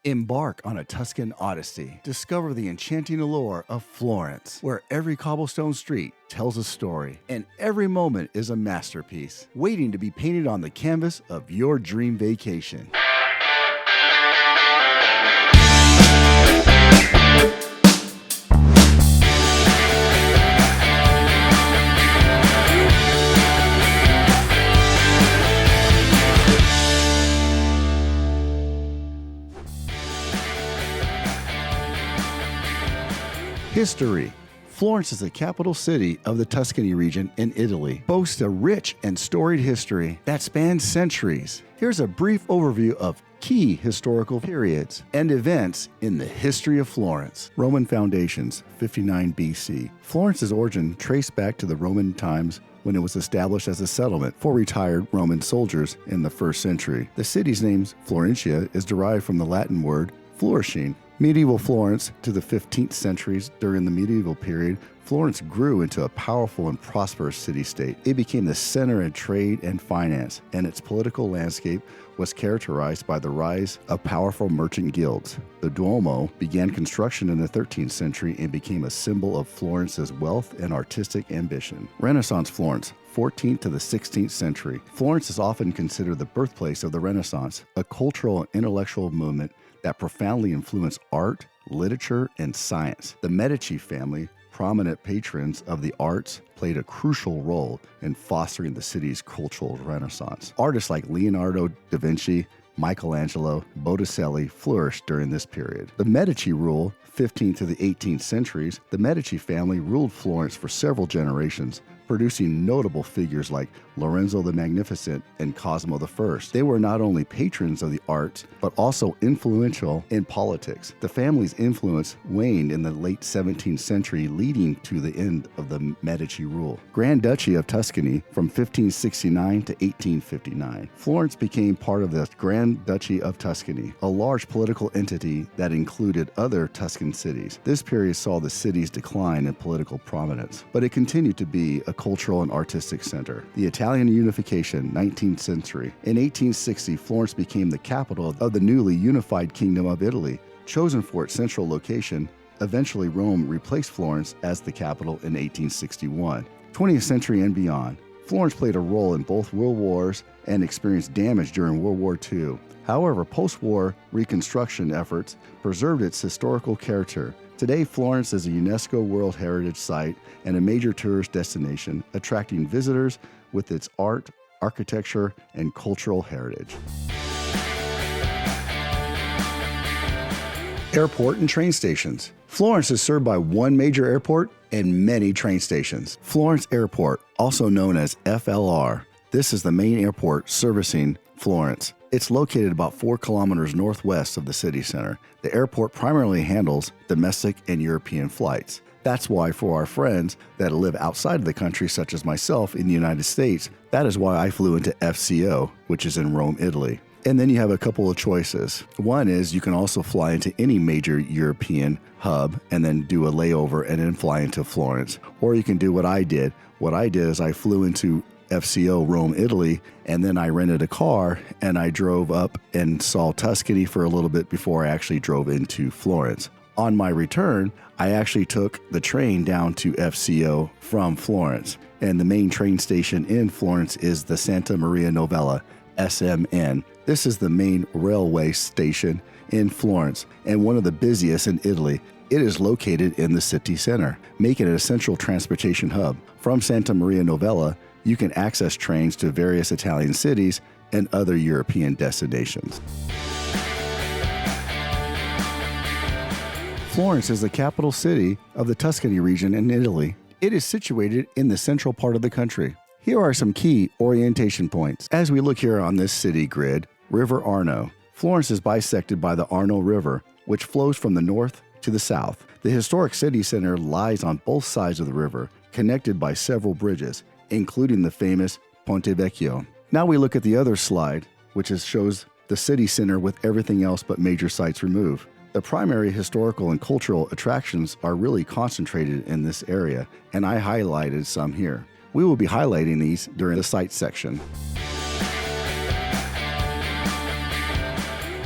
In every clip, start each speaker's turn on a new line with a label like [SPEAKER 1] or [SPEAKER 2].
[SPEAKER 1] Embark on a Tuscan odyssey. Discover the enchanting allure of Florence, where every cobblestone street tells a story and every moment is a masterpiece, waiting to be painted on the canvas of your dream vacation. History. Florence is the capital city of the Tuscany region in Italy, boasts a rich and storied history that spans centuries. Here's a brief overview of key historical periods and events in the history of Florence. Roman foundations, 59 BC. Florence's origin traced back to the Roman times when it was established as a settlement for retired Roman soldiers in the 1st century. The city's name, Florentia, is derived from the Latin word flourishing. Medieval Florence to the 15th centuries. During the medieval period, Florence grew into a powerful and prosperous city-state. It became the center of trade and finance, and its political landscape was characterized by the rise of powerful merchant guilds. The Duomo began construction in the 13th century and became a symbol of Florence's wealth and artistic ambition. Renaissance Florence, 14th to the 16th century. Florence is often considered the birthplace of the Renaissance, a cultural and intellectual movement that profoundly influenced art, literature, and science. The Medici family, prominent patrons of the arts, played a crucial role in fostering the city's cultural renaissance. Artists like Leonardo da Vinci, Michelangelo, Botticelli flourished during this period. The Medici rule, 15th to the 18th centuries, the Medici family ruled Florence for several generations, producing notable figures like Lorenzo the Magnificent and Cosimo I. They were not only patrons of the arts, but also influential in politics. The family's influence waned in the late 17th century, leading to the end of the Medici rule. Grand Duchy of Tuscany from 1569 to 1859. Florence became part of the Grand Duchy of Tuscany, a large political entity that included other Tuscan cities. This period saw the city's decline in political prominence, but it continued to be a cultural and artistic center. The Italian unification, 19th century. In 1860, Florence became the capital of the newly unified Kingdom of Italy. Chosen for its central location, eventually Rome replaced Florence as the capital in 1861. 20th century and beyond. Florence played a role in both world wars and experienced damage during World War II. However, post-war reconstruction efforts preserved its historical character. Today, Florence is a UNESCO World Heritage Site and a major tourist destination, attracting visitors with its art, architecture, and cultural heritage. Airport and train stations. Florence is served by one major airport and many train stations. Florence Airport, also known as FLR. This is the main airport servicing Florence. It's located about 4 kilometers northwest of the city center. The airport primarily handles domestic and European flights. That's why for our friends that live outside of the country, such as myself in the United States, that is why I flew into FCO, which is in Rome, Italy. And then you have a couple of choices. One is you can also fly into any major European hub and then do a layover and then fly into Florence. Or you can do what I did. What I did is I flew into FCO, Rome, Italy, and then I rented a car and I drove up and saw Tuscany for a little bit before I actually drove into Florence. On my return, I actually took the train down to FCO from Florence, and the main train station in Florence is the Santa Maria Novella, SMN. This is the main railway station in Florence and one of the busiest in Italy. It is located in the city center, making it a central transportation hub. From Santa Maria Novella, you can access trains to various Italian cities and other European destinations. Florence is the capital city of the Tuscany region in Italy. It is situated in the central part of the country. Here are some key orientation points. As we look here on this city grid, River Arno. Florence is bisected by the Arno River, which flows from the north to the south. The historic city center lies on both sides of the river, connected by several bridges, including the famous Ponte Vecchio. Now we look at the other slide, which shows the city center with everything else but major sites removed. The primary historical and cultural attractions are really concentrated in this area, and I highlighted some here. We will be highlighting these during the site section.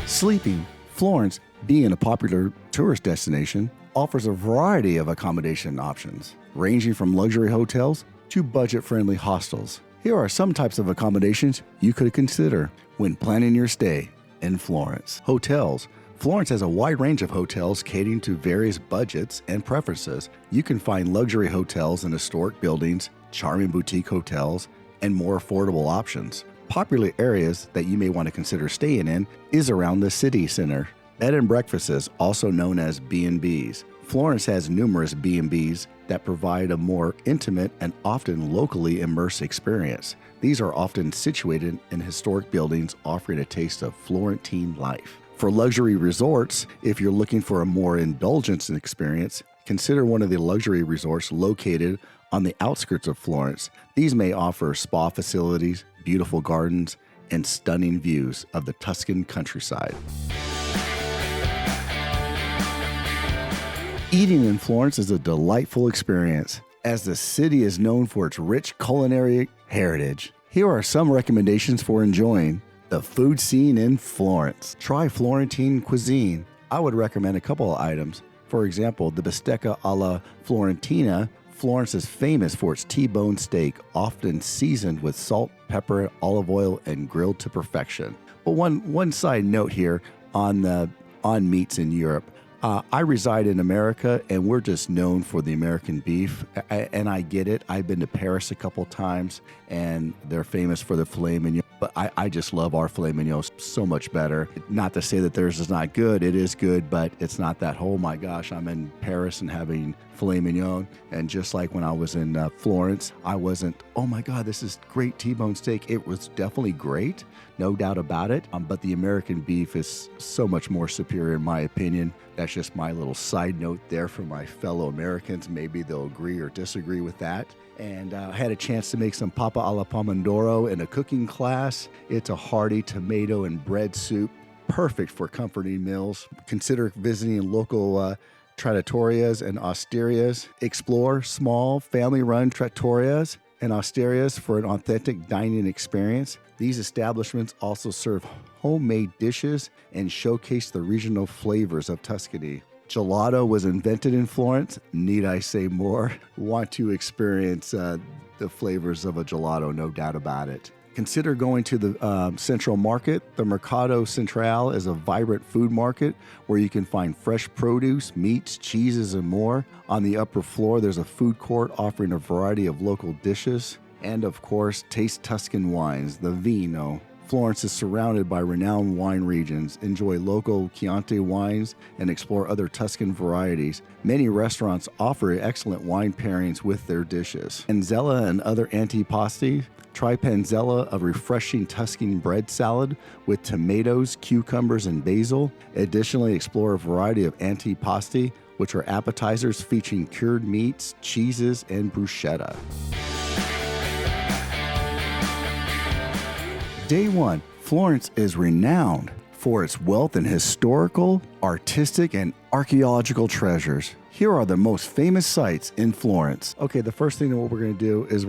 [SPEAKER 1] Sleeping. Florence, being a popular tourist destination, offers a variety of accommodation options, ranging from luxury hotels to budget-friendly hostels. Here are some types of accommodations you could consider when planning your stay in Florence. Hotels. Florence has a wide range of hotels catering to various budgets and preferences. You can find luxury hotels in historic buildings, charming boutique hotels, and more affordable options. Popular areas that you may want to consider staying in is around the city center. Bed and breakfasts, also known as B&Bs. Florence has numerous B&Bs that provide a more intimate and often locally immersed experience. These are often situated in historic buildings, offering a taste of Florentine life. For luxury resorts, if you're looking for a more indulgent experience, consider one of the luxury resorts located on the outskirts of Florence. These may offer spa facilities, beautiful gardens, and stunning views of the Tuscan countryside. Eating in Florence is a delightful experience, as the city is known for its rich culinary heritage. Here are some recommendations for enjoying the food scene in Florence. Try Florentine cuisine. I would recommend a couple of items. For example, the bistecca alla Florentina. Florence is famous for its T-bone steak, often seasoned with salt, pepper, olive oil, and grilled to perfection. But one side note here on meats in Europe. I reside in America, and we're just known for the American beef, and I get it. I've been to Paris a couple times, and they're famous for the filet mignon, but I just love our filet mignon so much better. Not to say that theirs is not good. It is good, but it's not that, oh my gosh, I'm in Paris and having filet mignon. And just like when I was in Florence, I wasn't, oh my God, this is great T-bone steak. It was definitely great, no doubt about it. But the American beef is so much more superior in my opinion. That's just my little side note there for my fellow Americans. Maybe they'll agree or disagree with that. And I had a chance to make some papa alla pomodoro in a cooking class. It's a hearty tomato and bread soup, perfect for comforting meals. Consider visiting local trattorias and osterias. Explore small family-run trattorias and osterias for an authentic dining experience. These establishments also serve homemade dishes and showcase the regional flavors of Tuscany. Gelato was invented in Florence. Need I say more? Want to experience the flavors of a gelato, no doubt about it. Consider going to the Central Market. The Mercato Centrale is a vibrant food market where you can find fresh produce, meats, cheeses, and more. On the upper floor, there's a food court offering a variety of local dishes. And of course, taste Tuscan wines, the vino. Florence is surrounded by renowned wine regions. Enjoy local Chianti wines and explore other Tuscan varieties. Many restaurants offer excellent wine pairings with their dishes. Panzella and other antipasti. Try panzella, a refreshing Tuscan bread salad with tomatoes, cucumbers, and basil. Additionally, explore a variety of antipasti, which are appetizers featuring cured meats, cheeses, and bruschetta. Day 1. Florence is renowned for its wealth in historical, artistic, and archaeological treasures. Here are the most famous sites in Florence. Okay, the first thing that what we're going to do is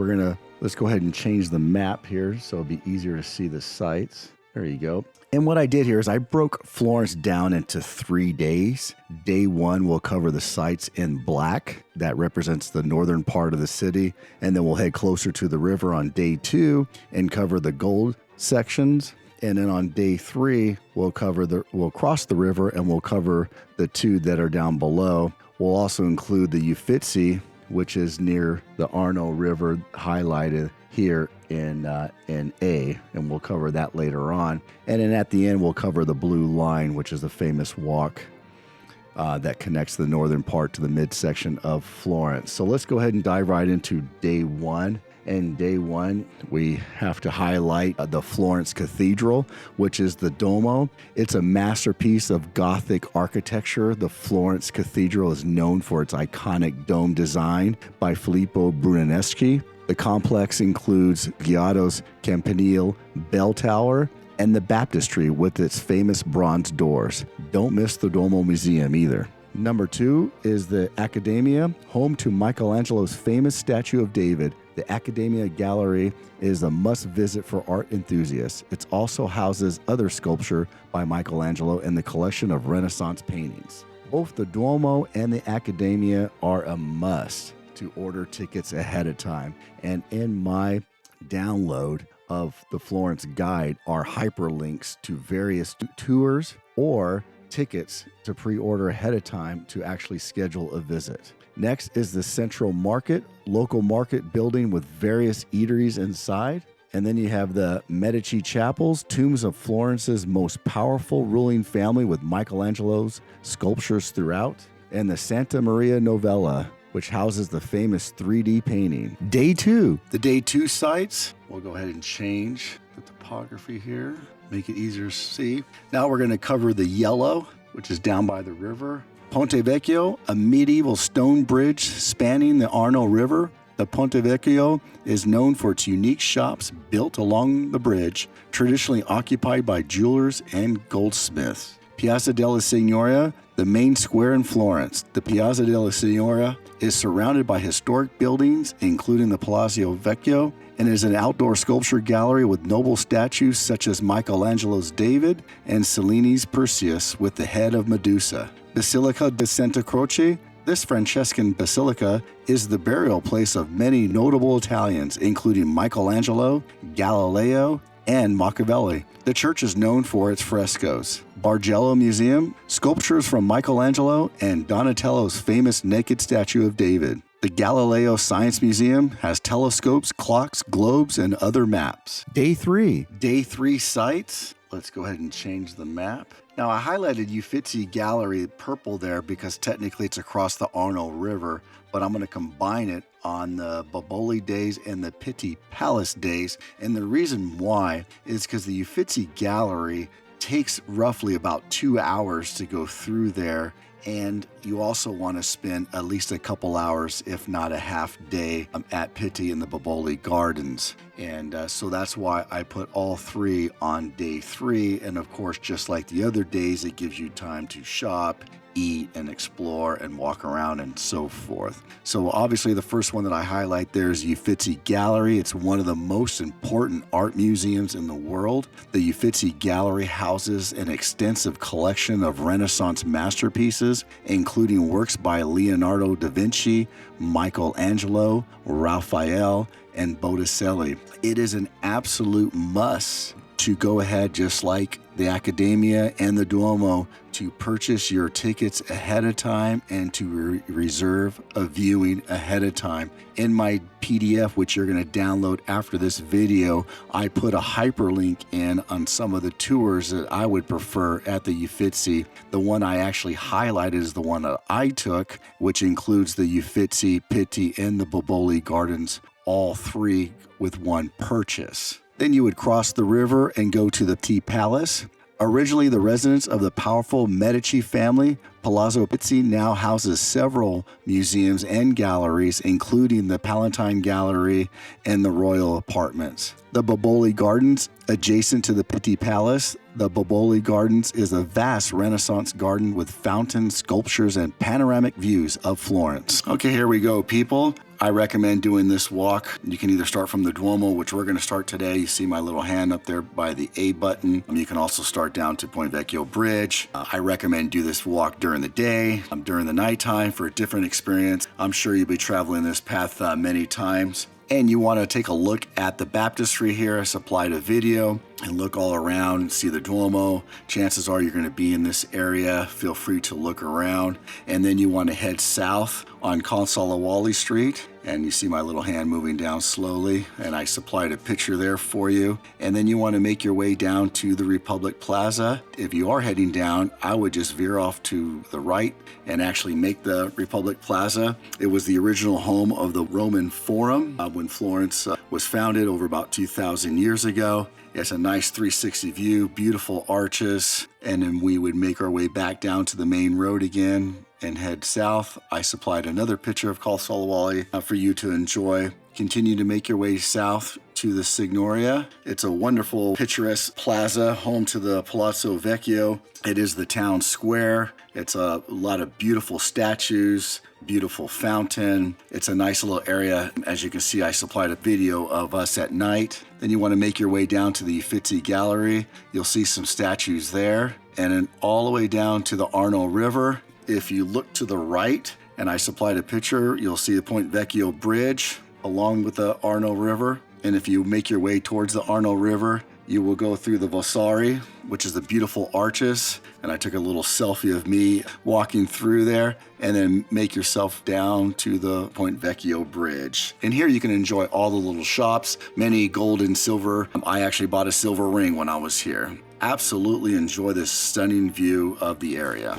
[SPEAKER 1] let's go ahead and change the map here so it'll be easier to see the sites. There you go. And what I did here is I broke Florence down into 3 days. Day 1 will cover the sites in black. That represents the northern part of the city. And then we'll head closer to the river on day 2 and cover the gold sections. And then on day 3, we'll cross the river and we'll cover the 2 that are down below. We'll also include the Uffizi, which is near the Arno River, highlighted here in A, and we'll cover that later on. And then at the end, we'll cover the Blue Line, which is the famous walk that connects the northern part to the midsection of Florence. So let's go ahead and dive right into day 1. And day 1, we have to highlight the Florence Cathedral, which is the Duomo. It's a masterpiece of Gothic architecture. The Florence Cathedral is known for its iconic dome design by Filippo Brunelleschi. The complex includes Giotto's Campanile bell tower and the baptistry with its famous bronze doors. Don't miss the Duomo Museum either. Number 2 is the Accademia, home to Michelangelo's famous statue of David. The Accademia Gallery is a must-visit for art enthusiasts. It also houses other sculpture by Michelangelo and the collection of Renaissance paintings. Both the Duomo and the Accademia are a must to order tickets ahead of time. And in my download of the Florence guide are hyperlinks to various tours or tickets to pre-order ahead of time to actually schedule a visit. Next is the Central Market, local market building with various eateries inside. And then you have the Medici Chapels, tombs of Florence's most powerful ruling family with Michelangelo's sculptures throughout. And the Santa Maria Novella, which houses the famous 3D painting. Day 2. The Day 2 sites, we'll go ahead and change the topography here, make it easier to see. Now we're going to cover the yellow, which is down by the river. Ponte Vecchio, a medieval stone bridge spanning the Arno River. The Ponte Vecchio is known for its unique shops built along the bridge, traditionally occupied by jewelers and goldsmiths. Piazza della Signoria, the main square in Florence. The Piazza della Signoria is surrounded by historic buildings, including the Palazzo Vecchio, and is an outdoor sculpture gallery with noble statues such as Michelangelo's David and Cellini's Perseus with the head of Medusa. Basilica di Santa Croce. This Franciscan basilica is the burial place of many notable Italians, including Michelangelo, Galileo, and Machiavelli. The church is known for its frescoes. Bargello Museum, sculptures from Michelangelo and Donatello's famous naked statue of David. The Galileo Science Museum has telescopes, clocks, globes, and other maps. Day 3. Day 3 sites. Let's go ahead and change the map. Now, I highlighted Uffizi Gallery purple there because technically it's across the Arno River, but I'm going to combine it on the Boboli days and the Pitti Palace days. And the reason why is because the Uffizi Gallery takes roughly about 2 hours to go through there. And you also want to spend at least a couple hours, if not a half day, at Pitti in the Boboli Gardens. And so that's why I put all 3 on day 3. And of course, just like the other days, it gives you time to shop, eat, and explore and walk around and so forth. So obviously the first one that I highlight there is Uffizi Gallery. It's one of the most important art museums in the world. The Uffizi Gallery houses an extensive collection of Renaissance masterpieces, including works by Leonardo da Vinci, Michelangelo, Raphael, and Botticelli. It is an absolute must to go ahead, just like the Accademia and the Duomo, to purchase your tickets ahead of time and to reserve a viewing ahead of time. In my PDF, which you're going to download after this video, I put a hyperlink in on some of the tours that I would prefer at the Uffizi. The one I actually highlighted is the one that I took, which includes the Uffizi, Pitti, and the Boboli Gardens, all 3 with one purchase. Then you would cross the river and go to the Pitti Palace. Originally the residence of the powerful Medici family, Palazzo Pitti now houses several museums and galleries, including the Palatine Gallery and the Royal Apartments. The Boboli Gardens, adjacent to the Pitti Palace. The Boboli Gardens is a vast Renaissance garden with fountains, sculptures, and panoramic views of Florence. Okay, here we go, people. I recommend doing this walk. You can either start from the Duomo, which we're going to start today. You see my little hand up there by the A button. You can also start down to Ponte Vecchio Bridge. I recommend do this walk during the day, during the nighttime for a different experience. I'm sure you'll be traveling this path many times. And you want to take a look at the baptistry here. I supplied a video and look all around and see the Duomo. Chances are you're going to be in this area. Feel free to look around. And then you want to head south on Consalawali Street. And you see my little hand moving down slowly. And I supplied a picture there for you. And then you want to make your way down to the Republic Plaza. If you are heading down, I would just veer off to the right and actually make the Republic Plaza. It was the original home of the Roman Forum when Florence was founded over about 2,000 years ago. It's a nice 360 view, beautiful arches, and then we would make our way back down to the main road again and head south. I supplied another picture of Consalawali for you to enjoy. Continue to make your way south to the Signoria. It's a wonderful picturesque plaza, home to the Palazzo Vecchio. It is the town square. It's a lot of beautiful statues, beautiful fountain. It's a nice little area. As you can see, I supplied a video of us at night. Then you want to make your way down to the Uffizi Gallery. You'll see some statues there. And then all the way down to the Arno River. If you look to the right, and I supplied a picture, you'll see the Ponte Vecchio Bridge along with the Arno River. And if you make your way towards the Arno River, you will go through the Vasari, which is the beautiful arches. And I took a little selfie of me walking through there, and then make yourself down to the Ponte Vecchio Bridge. And here you can enjoy all the little shops, many gold and silver. I actually bought a silver ring when I was here. Absolutely enjoy this stunning view of the area.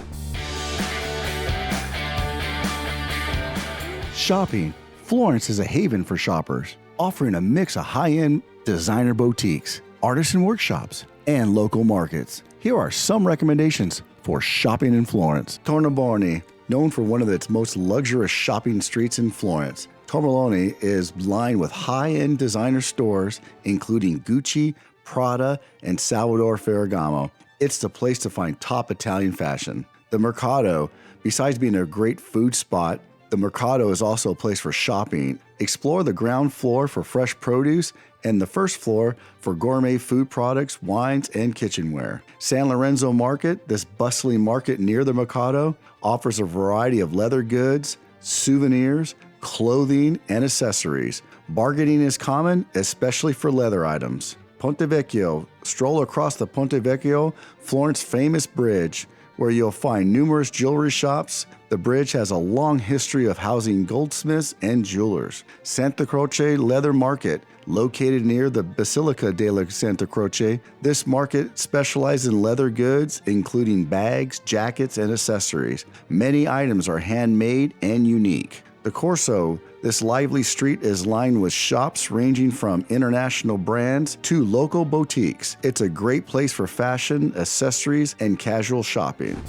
[SPEAKER 1] Shopping. Florence is a haven for shoppers, offering a mix of high-end designer boutiques, artisan workshops, and local markets. Here are some recommendations for shopping in Florence. Tornabuoni, known for one of its most luxurious shopping streets in Florence. Tornabuoni is lined with high-end designer stores, including Gucci, Prada, and Salvador Ferragamo. It's the place to find top Italian fashion. The Mercato, besides being a great food spot, the Mercato is also a place for shopping. Explore the ground floor for fresh produce and the first floor for gourmet food products, wines, and kitchenware. San Lorenzo Market, this bustling market near the Mercato, offers a variety of leather goods, souvenirs, clothing, and accessories. Bargaining is common, especially for leather items. Ponte Vecchio. Stroll across the Ponte Vecchio, Florence's famous bridge, where you'll find numerous jewelry shops. The bridge has a long history of housing goldsmiths and jewelers. Santa Croce Leather Market, located near the Basilica della Santa Croce. This market specializes in leather goods, including bags, jackets, and accessories. Many items are handmade and unique. The Corso. This lively street is lined with shops ranging from international brands to local boutiques. It's a great place for fashion, accessories, and casual shopping.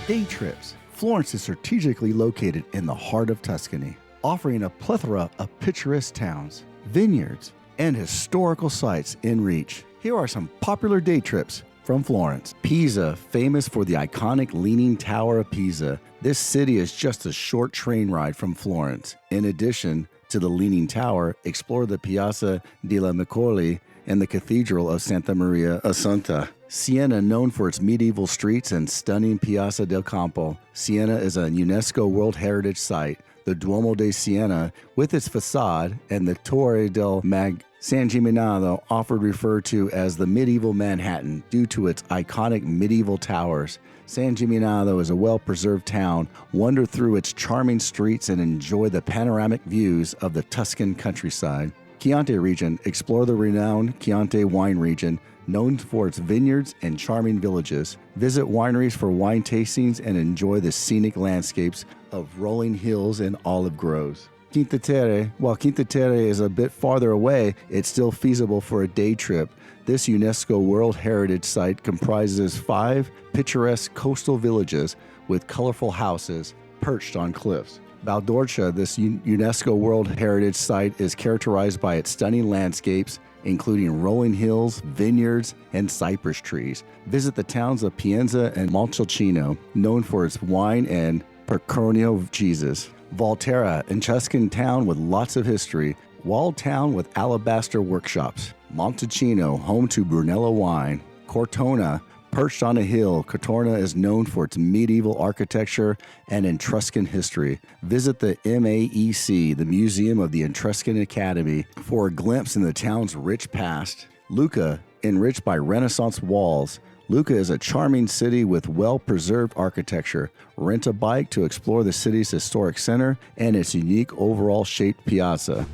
[SPEAKER 1] Day trips. Florence is strategically located in the heart of Tuscany, offering a plethora of picturesque towns, vineyards, and historical sites in reach. Here are some popular day trips from Florence. Pisa, famous for the iconic Leaning Tower of Pisa. This city is just a short train ride from Florence. In addition to the Leaning Tower, explore the Piazza della Miracoli and the Cathedral of Santa Maria Assunta. Siena, known for its medieval streets and stunning Piazza del Campo. Siena is a UNESCO World Heritage Site. The Duomo de Siena, with its facade, and the Torre del San Gimignano, often referred to as the medieval Manhattan due to its iconic medieval towers. San Gimignano is a well-preserved town. Wander through its charming streets and enjoy the panoramic views of the Tuscan countryside. Chianti Region. Explore the renowned Chianti wine region, known for its vineyards and charming villages. Visit wineries for wine tastings and enjoy the scenic landscapes of rolling hills and olive groves. Cinque Terre. While Cinque Terre is a bit farther away, it's still feasible for a day trip. This UNESCO World Heritage Site comprises 5 picturesque coastal villages with colorful houses perched on cliffs. Valdorcia, this UNESCO World Heritage Site, is characterized by its stunning landscapes, including rolling hills, vineyards, and cypress trees. Visit the towns of Pienza and Montalcino, known for its wine and Pecorino cheeses. Volterra, a Tuscan town with lots of history. Walled town with alabaster workshops. Montalcino, home to Brunello wine. Cortona, perched on a hill, Cortona is known for its medieval architecture and Etruscan history. Visit the MAEC, the Museum of the Etruscan Academy, for a glimpse in the town's rich past. Lucca, enriched by Renaissance walls. Lucca is a charming city with well-preserved architecture. Rent a bike to explore the city's historic center and its unique overall shaped piazza.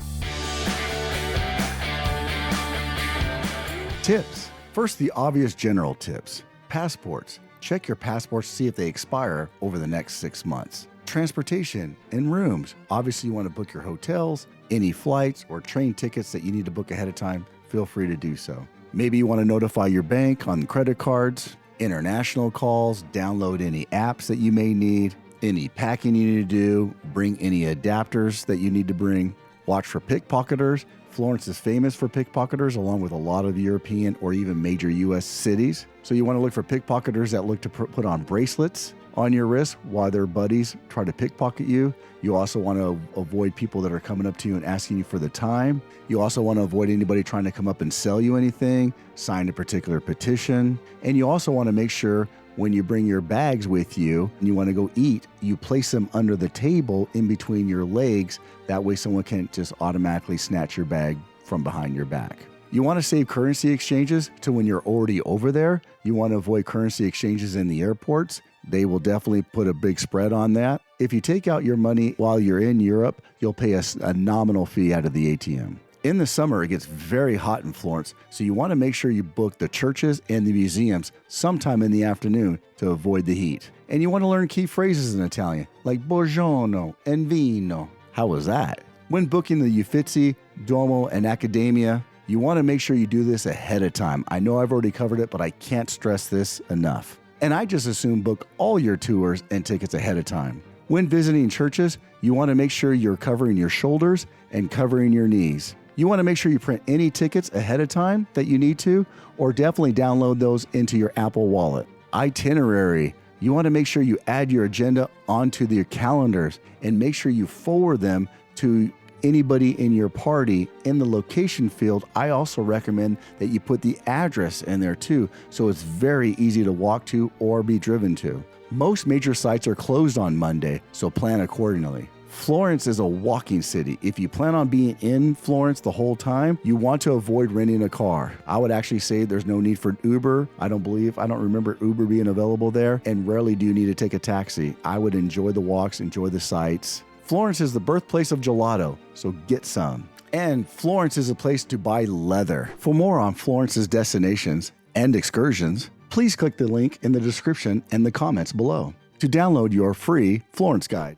[SPEAKER 1] Tips. First, the obvious general tips. Passports. Check your passports to see if they expire over the next 6 months. Transportation and rooms. Obviously, you want to book your hotels, any flights or train tickets that you need to book ahead of time. Feel free to do so. Maybe you want to notify your bank on credit cards, international calls, download any apps that you may need. any packing you need to do, bring any adapters that you need to bring. Watch for pickpocketers. Florence is famous for pickpocketers, along with a lot of European or even major U.S. cities. So you want to look for pickpocketers that look to put on bracelets on your wrist while their buddies try to pickpocket you. You also want to avoid people that are coming up to you and asking you for the time. You also want to avoid anybody trying to come up and sell you anything, sign a particular petition. And you also want to make sure when you bring your bags with you and you want to go eat, you place them under the table in between your legs. That way someone can't just automatically snatch your bag from behind your back. You want to save currency exchanges to when you're already over there. You want to avoid currency exchanges in the airports. They will definitely put a big spread on that. If you take out your money while you're in Europe, you'll pay a nominal fee out of the ATM. In the summer, it gets very hot in Florence, so you want to make sure you book the churches and the museums sometime in the afternoon to avoid the heat. And you want to learn key phrases in Italian, like buongiorno and vino. How was that? When booking the Uffizi, Duomo, and Accademia, you want to make sure you do this ahead of time. I know I've already covered it, but I can't stress this enough. And I just assume book all your tours and tickets ahead of time. When visiting churches, you want to make sure you're covering your shoulders and covering your knees. You want to make sure you print any tickets ahead of time that you need to, or definitely download those into your Apple Wallet. Itinerary. You want to make sure you add your agenda onto your calendars and make sure you forward them to anybody in your party. In the location field, I also recommend that you put the address in there too, so it's very easy to walk to or be driven to. Most major sites are closed on Monday, so plan accordingly. Florence is a walking city. If you plan on being in Florence the whole time, you want to avoid renting a car. I would actually say there's no need for Uber. I don't remember Uber being available there, and rarely do you need to take a taxi. I would enjoy the walks, enjoy the sights. Florence is the birthplace of gelato, so get some. And Florence is a place to buy leather. For more on Florence's destinations and excursions, please click the link in the description and the comments below to download your free Florence guide.